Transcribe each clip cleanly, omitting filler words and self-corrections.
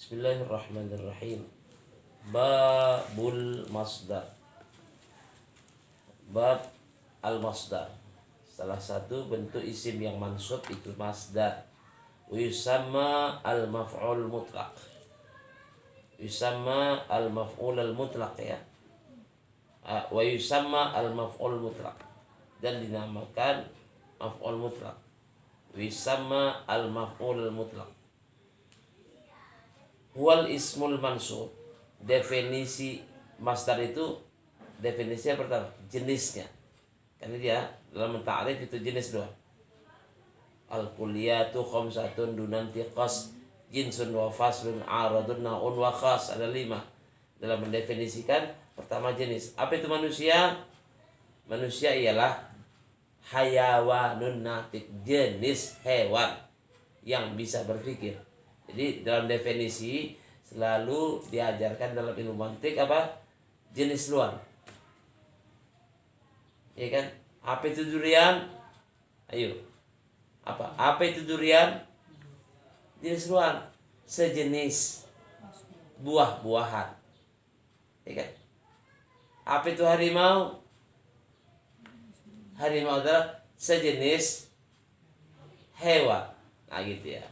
Bismillahirrahmanirrahim. Babul masdar. Bab al-masdar. Salah satu bentuk isim yang mansub itu masdar. Yusamma al-maf'ul mutlaq. Yusamma al-maf'ul al-mutlaq ya. Wa yusamma al-maf'ul mutlaq. Dan dinamakan maf'ul mutlaq. Yusamma al-maf'ul mutlaq. Wal ismul mansub. Definisi masdar itu definisinya pertama jenisnya. Karena dia dalam ta'rif itu jenis dua. Al kulliyatu khamsatun dunan tiqas jinsun wa faslun aradun naun wa khas. Ada 5 dalam mendefinisikan. Pertama jenis. Apa itu manusia? Manusia ialah hayawanun natik, jenis hewan yang bisa berpikir. Jadi dalam definisi selalu diajarkan dalam ilmu mantik apa? Jenis luar. Ya kan? Apa itu durian? Ayo. Apa itu durian? Jenis luar. Sejenis buah-buahan. Ya kan? Apa itu harimau? Harimau adalah sejenis hewan. Nah gitu ya.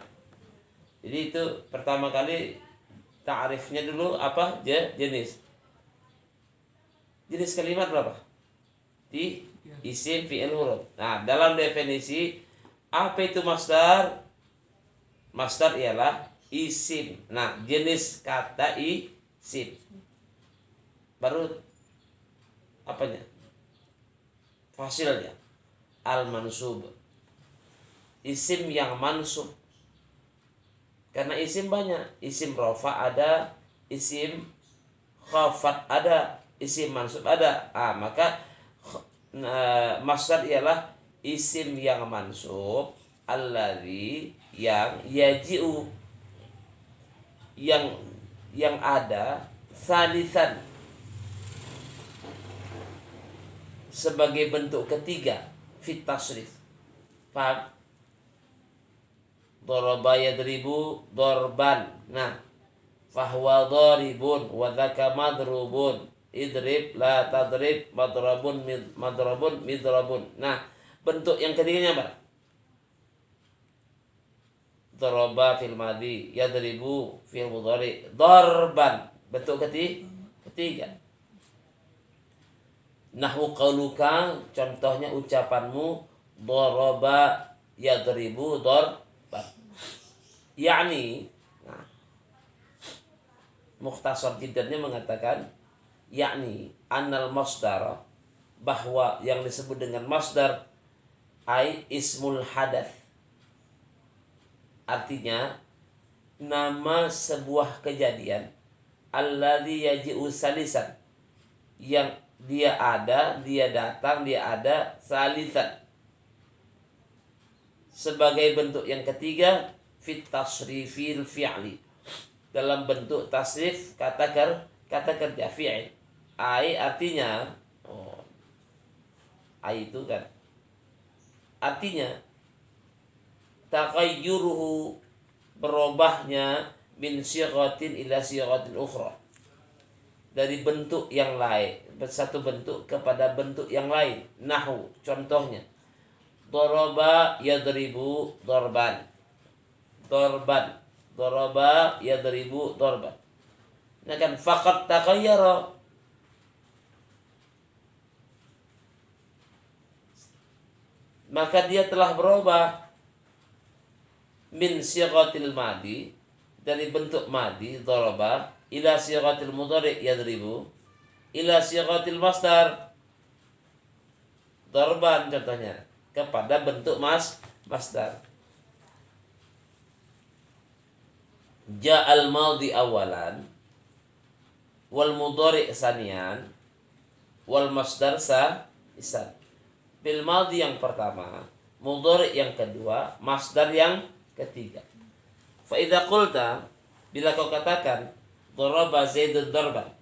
Jadi itu pertama kali ta'rifnya dulu apa? Jenis. Jenis kalimat berapa? Di isim fi'il huruf. Nah, dalam definisi apa itu masdar? Masdar ialah isim. Nah, jenis kata isim. Baru apanya? Fasilnya al-mansub. Isim yang mansub. Karena isim banyak, isim rofa ada, isim khafat ada, isim mansub ada. Maka masdar ialah isim yang mansub, alladzi yang yaji'u, yang ada salisan sebagai bentuk ketiga fit tasrif. Paham? Daraba yadribu darban. Nah, fahuwa daribun wa dzaka madrubun. Idrib la tadrib madrabun midrabun. Nah, bentuk yang ketiganya apa? Daraba fil madhi, yadribu fil mudhari, darban bentuk ketiga. Nahwu qauluka, contohnya ucapanmu, daraba yadribu darban. Yani, mukhtasar jiddannya mengatakan, yakni annal masdar, bahwa yang disebut dengan masdar ai ismul hadath, artinya nama sebuah kejadian, alladzi yaji'u salisan, yang dia ada, dia datang, dia ada salisan, sebagai bentuk yang ketiga fit tasrifil fi'li, dalam bentuk tasrif kata kerja fi'il. Ai artinya ai itu kan artinya taghayyuruhu, berubahnya, min sighatin ila sighatin ukhra, dari bentuk yang lain, satu bentuk kepada bentuk yang lain. Nahwu, contohnya daraba yadribu darban. Darban, daraba yadribu darban. Nah kan faqad taghayyara, maka dia telah berubah, min sighatil madi, dari bentuk madi daraba, ila sighatil mudhari yadribu, ila sighatil masdar darban, contohnya kepada bentuk masdar. Ja'al madhi awalan wal mudhari sanian wal masdar isan. Bil madhi yang pertama, mudhari yang kedua, masdar yang ketiga. Fa idza qulta, bila kau katakan daraba zaidud darban,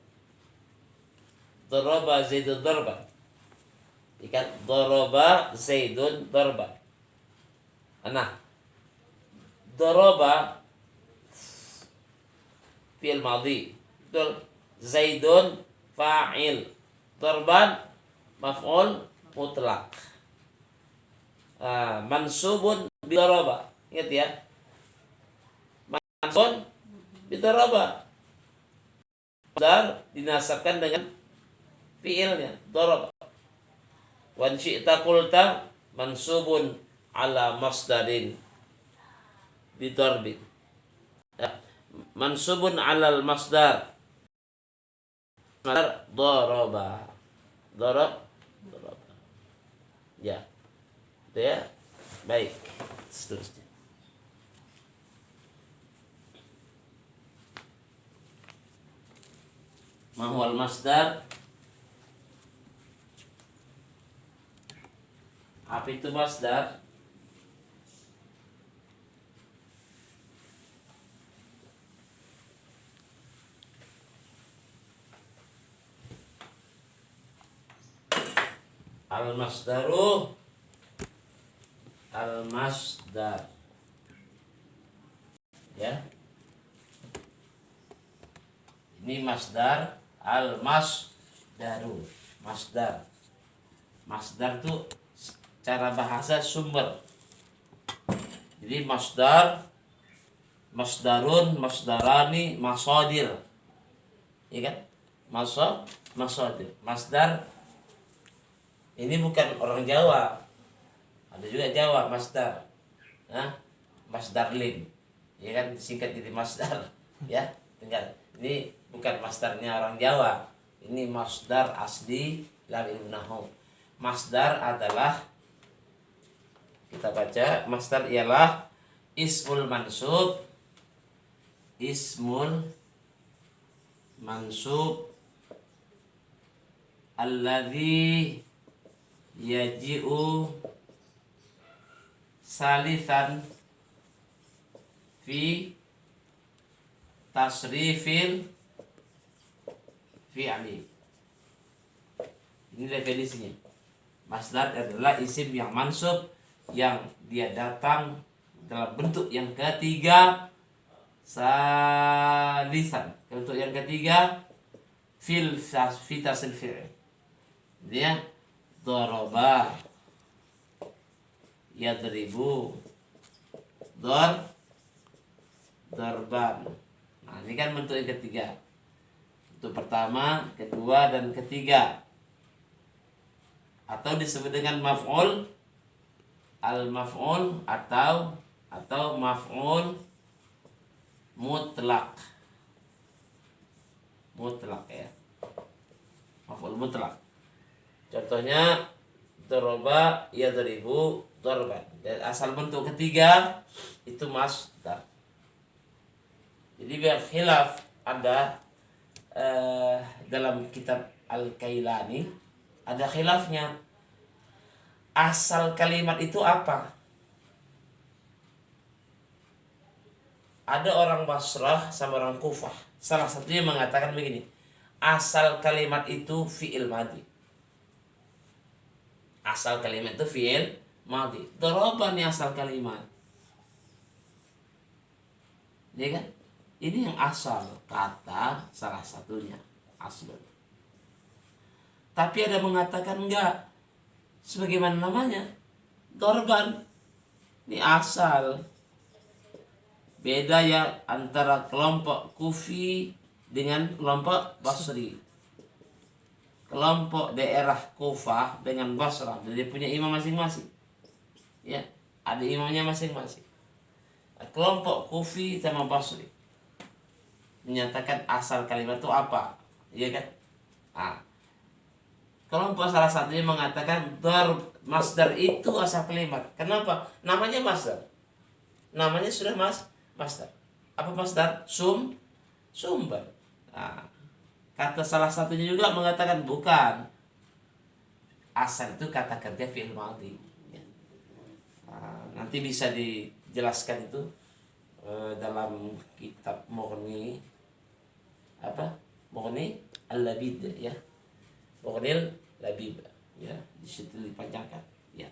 daraba zaidud darban, ikan daraba zaidun darban. Nah, daraba fi'il madhi. Betul. Zaidun fa'il. Darban maf'ul mutlak. Mansubun bidaraba. Ingat ya. Mansubun bidaraba. Masdar dinasabkan dengan fi'ilnya daraba. Wan syi'ta qulta mansubun ala masdarin bidarbin. Mansubun alal masdar. Masdar daraba. Daraba. Ya. Itu ya. Baik. Seterusnya. Mahwal masdar. Apa itu masdar? Al-masdaru al-masdar. Ya. Ini masdar al-masdaru. Masdar. Masdar itu cara bahasa sumber. Jadi masdar, masdarun, masdarani, masadir. Iya kan? Masadir. Masdar ini bukan orang Jawa. Ada juga Jawa masdar. Masdarlin. Ya kan disingkat jadi masdar. Ya, tinggal. Ini bukan masdarnya orang Jawa. Ini masdar asli dalam ilmu nahwu. Masdar adalah, kita baca, masdar ialah ismul mansub alladzi yaji'u salisan fi tasrifil fi'li. Ini definisinya. Masdar adalah isim yang mansub yang dia datang dalam bentuk yang ketiga salisan. Bentuk yang ketiga fi tasrif fi'il. Dia daraba, yadribu, darban. Nah, ini kan bentuk yang ketiga. Bentuk pertama, kedua, dan ketiga. Atau disebut dengan maf'ul, al-maf'ul atau maf'ul mutlak. Mutlak ya. Maf'ul mutlak. Contohnya daraba, yadribu, darban. Dan asal bentuk ketiga itu masdar. Jadi biar khilaf ada dalam kitab Al-Kailani ada khilafnya. Asal kalimat itu apa? Ada orang Basrah sama orang Kufah. Salah satunya mengatakan begini. Asal kalimat itu fi'il madhi. Asal kalimat itu fi'il madhi. Daraba nih asal kalimat. Ya kan? Ini yang asal kata salah satunya. Asal. Tapi ada mengatakan enggak. Sebagaimana namanya, darban. Ini asal. Beda ya antara kelompok Kufi dengan kelompok Basri. Kelompok daerah Kufah dengan Basrah, dia punya imam masing-masing. Ya, ada imamnya masing-masing. Kelompok Kufi sama Basri menyatakan asal kalimat itu apa? Iya kan? Kelompok salah satunya mengatakan masdar itu asal kalimat. Kenapa? Namanya masdar. Namanya sudah masdar. Apa masdar? Sumber. Kata salah satunya juga mengatakan bukan. Asal itu kata kerja fi'il madhi. Nanti bisa dijelaskan itu dalam kitab Mughni Al-Labid ya. Mughnil Labib ya, di situ dipanjangkan ya.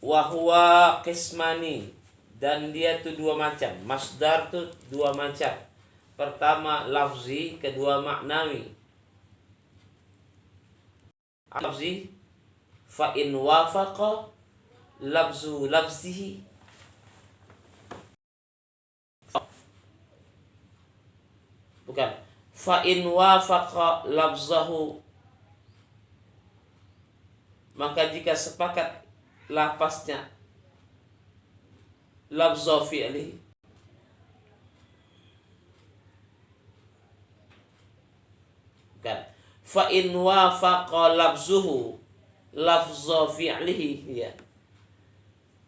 Wahwa qismani, dan dia tuh dua macam. Masdar tuh dua macam. Pertama lafzi, kedua maknawi. Lafzi, fa in wafaqa lafzu lafzihi, bukan, fa in wafaqa lafzahu, maka jika sepakat lafaznya lafza fi'li, bukan, fa in wafaqa lafzuhu lafza fi'lihi, ya,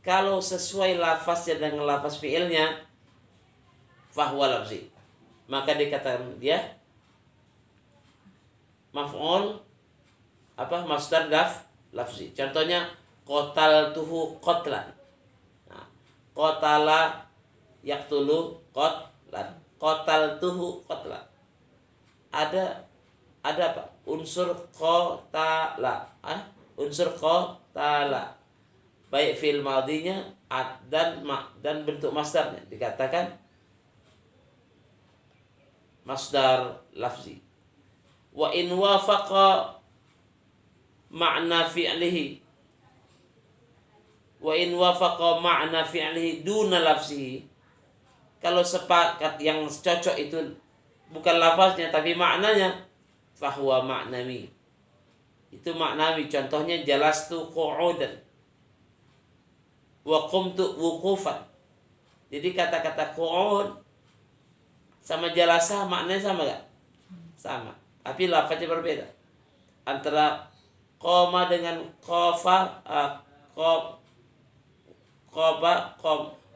kalau sesuai lafaznya dengan lafaz fi'ilnya, fahuwa lafzi, maka dikatakan dia maf'ul masdar lafzi. Contohnya qataltuhu qatlan. Nah, qatala yaqtulu qatlan. Qataltuhu qatlan. Ada apa? Unsur qatala. Unsur qatala. Baik fi'il madhinya dan bentuk masdarnya dikatakan masdar lafzi. Wa in wafaqa ma'na fi'lihi, wa in wafaqa ma'na fi'lihi duna lafzihi, kalau sepakat yang cocok itu bukan lafaznya tapi maknanya, fahuwa ma'nawi, itu maknawi. Contohnya jalastu qu'udan wa qumtu wuqufan. Jadi kata-kata qu'ud sama jalasa maknanya sama gak? Sama, tapi lafaznya berbeda. Antara qoma dengan qafa,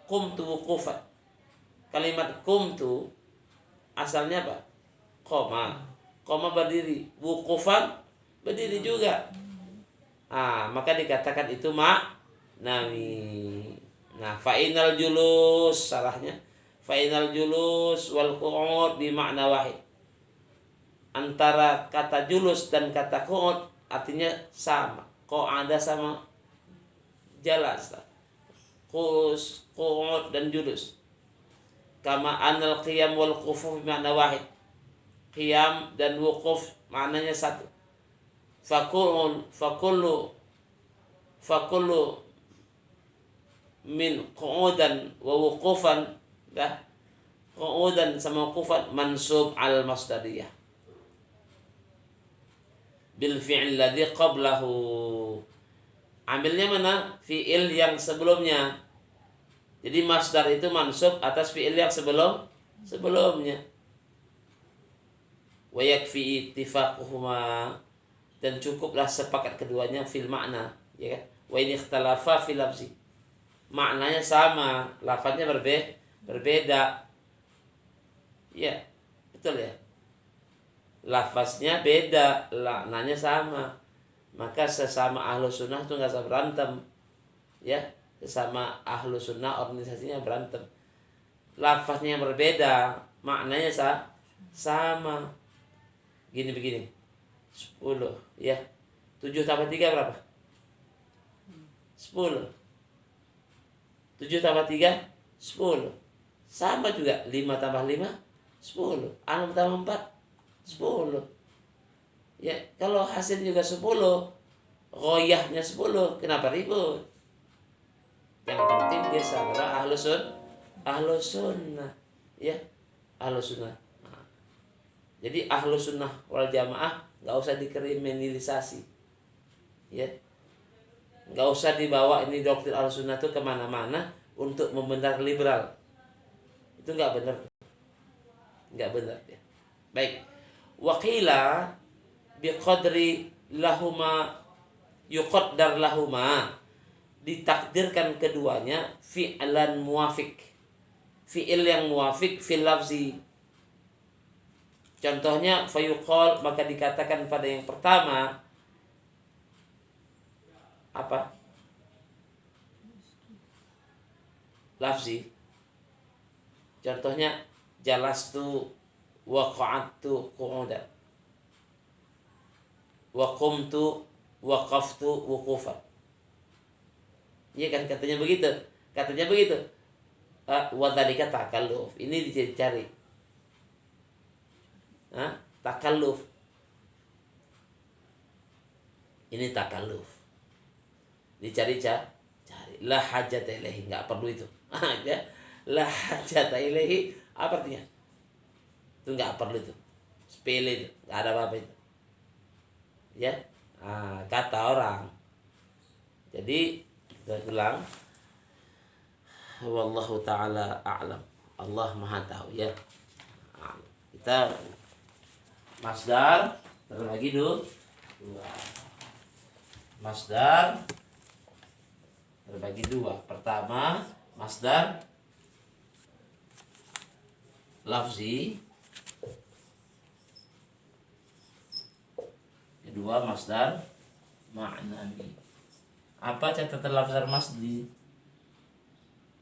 qumtu wuqufan. Kalimat qumtu asalnya apa? Qoma berdiri, wuqufan berdiri juga. Maka dikatakan itu maknawi. Nah, fa'inal julus, salahnya fa'inal julus wal qu'ud bi makna wahid. Antara kata julus dan kata qu'ud artinya sama. Qa'ada sama jalas, qu'ud dan julus. Kama anal qiyam wal qufuf bi makna wahid. Qiyam dan wuquf maknanya satu. Fakullu min qu'udan wa wuqufan, qu'udan sama wuqufan mansub al masdariyah bil fi'il ladzi qablahu. Ambilnya mana? Fi'il yang sebelumnya. Jadi masdar itu mansub atas fi'il yang sebelumnya. Wa yakfi ittifaquhuma, dan cukuplah sepakat keduanya fil makna, ya kan? Wa in ikhtalafa fil lafzi, maknanya sama, lafaznya berbeda. Ya, betul ya. Lafaznya beda, maknanya sama. Maka sesama ahlu sunnah itu nggak usah berantem, ya. Sesama ahlu sunnah organisasinya berantem. Lafaznya yang berbeda, maknanya sama. Begini. 10, ya. 7 tambah 3 berapa? 10. 7 tambah 3, 10. Sama juga, 5 tambah 5, 10. 6 tambah 4, 10. Ya, kalau hasil juga 10, ghoyahnya 10, kenapa ribut? Yang penting dia sama ahlu sunnah. Ya, ahlu sunnah. Jadi ahlu sunnah wal jamaah nggak usah dikriminalisasi, ya, nggak usah dibawa ini doktrin ahlu sunnah itu kemana-mana untuk membenarkan liberal. Itu nggak benar ya. Baik, waqila biqadri lahuma yuqaddar lahuma, ditakdirkan keduanya fi'lan muwafiq, fi'il yang muwafiq fil lafzi. Contohnya fayuqal, maka dikatakan pada yang pertama apa? Lafzi. Contohnya jalastu wa qa'adtu qu'udan, wa qumtu waqaftu wuqufan. Iya kan, katanya begitu. Katanya begitu. Wadhalika takalluf. Ini dicari. Takalluf. Ini takalluf. Dicari-cari. La hajata ilaihi, enggak perlu itu. Ya. La hajata ilaihi apa artinya? Itu enggak perlu itu. Sepele itu, enggak ada apa-apa itu. Ya. Kata orang. Jadi kita ulang. Wallahu taala a'lam. Allah Maha tahu ya. Kita masdar terbagi dua. Masdar terbagi dua. Pertama, masdar lafzi. Kedua, masdar ma'nawi. Apa catatan lafzar masdi?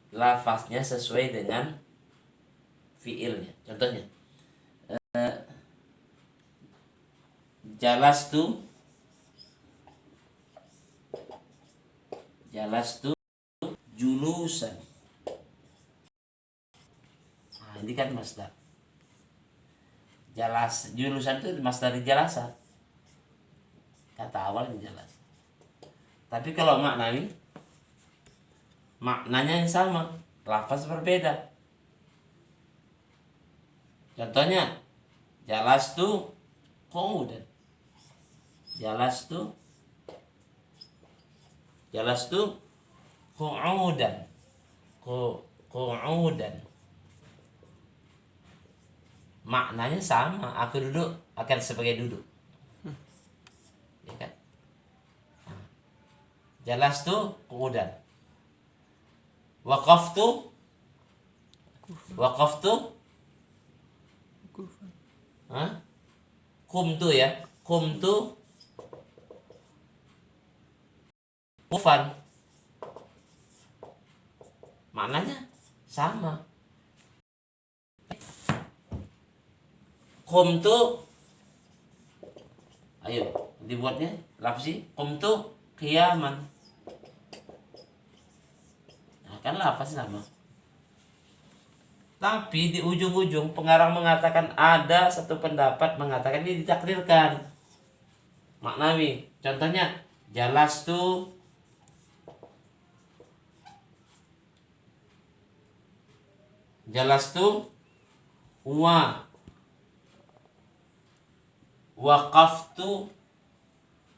Lafaznya sesuai dengan fiilnya. Contohnya, jalastu julusan. Ini kan masdar. Julusan itu masdar jalasa. Kata awalnya jelas. Tapi kalau maknanya yang sama, lafaz berbeda. Contohnya, jalastu qu'udan. Jalastu qu'udan. Qu'udan. Maknanya sama, aku duduk akan sebagai duduk. Ya kan? Jalastu qu'udan. Waqaftu Qumtu ya. Qumtu Qufan. Maknanya sama. Qumtu, ayo dibuatnya lafzi. Qumtu qiyaman. Nah, kan lafaz sama. Tapi di ujung-ujung pengarang mengatakan, ada satu pendapat mengatakan ini ditakdirkan. Maknawi. Contohnya, jalastu waqaftu.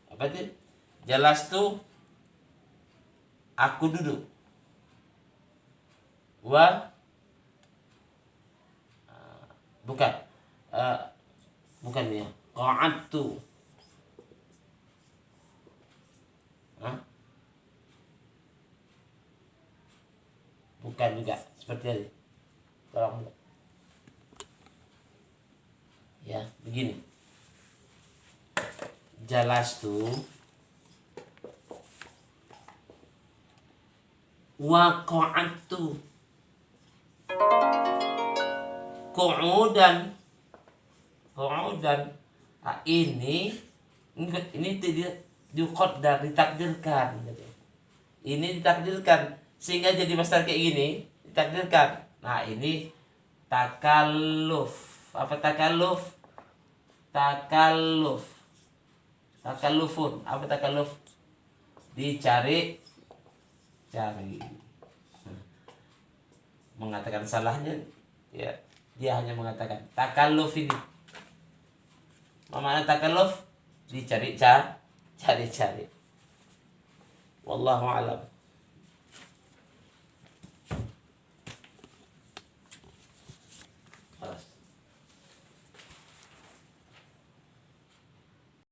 Apa itu? Jalastu, aku duduk. Bukan ya. Qa'adtu. Bukan juga seperti tadi. Tolong. Ya, begini. Jalastu wa qa'adtu. Qu'udan. Ini tidak diqaddar, ditakdirkan. Ini ditakdirkan sehingga jadi masdar kayak gini, ditakdirkan. Nah, ini takalluf. Apa takalluf? Takallufun. Apa takalluf? Dicari. Mengatakan salahnya, ya, dia hanya mengatakan takalluf ini. Mana takalluf? Dicari. Wallahu a'lam.